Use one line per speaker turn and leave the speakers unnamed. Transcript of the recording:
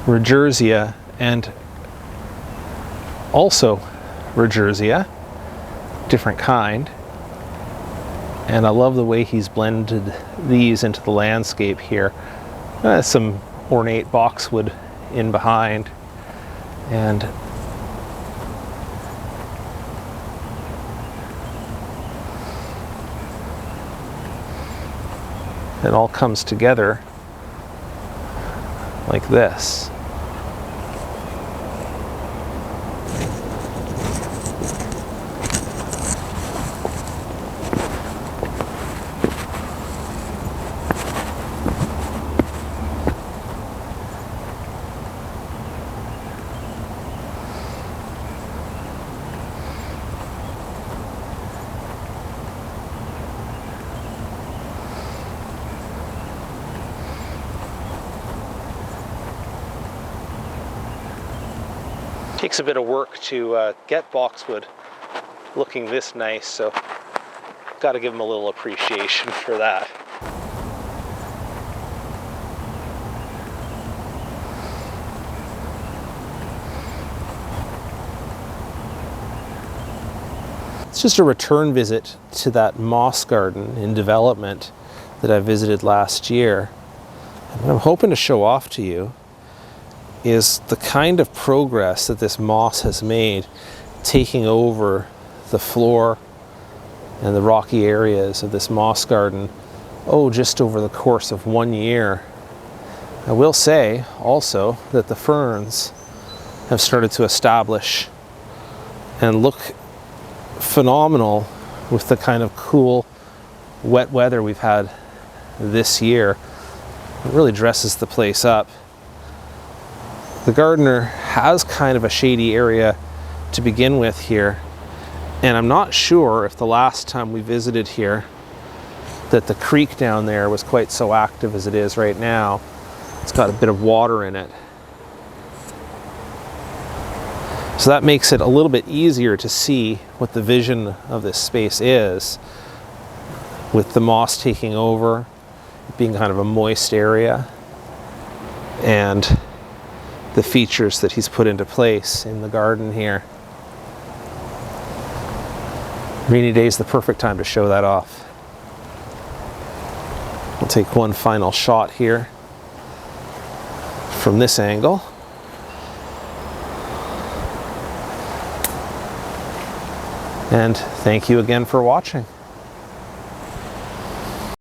Regerzia and also Regerzia, different kind. And I love the way he's blended these into the landscape here. Some ornate boxwood in behind, and it all comes together like this. Takes a bit of work to get boxwood looking this nice, so got to give him a little appreciation for that. It's just a return visit to that moss garden in development that I visited last year. And what I'm hoping to show off to you is the kind of progress that this moss has made taking over the floor and the rocky areas of this moss garden, just over the course of 1 year. I will say also that the ferns have started to establish and look phenomenal with the kind of cool, wet weather we've had this year. It really dresses the place up. The gardener has kind of a shady area to begin with here, and I'm not sure if the last time we visited here that the creek down there was quite so active as it is right now. It's got a bit of water in it. So that makes it a little bit easier to see what the vision of this space is, with the moss taking over, being kind of a moist area, and the features that he's put into place in the garden here. Rainy day is the perfect time to show that off. We'll take one final shot here from this angle. And thank you again for watching.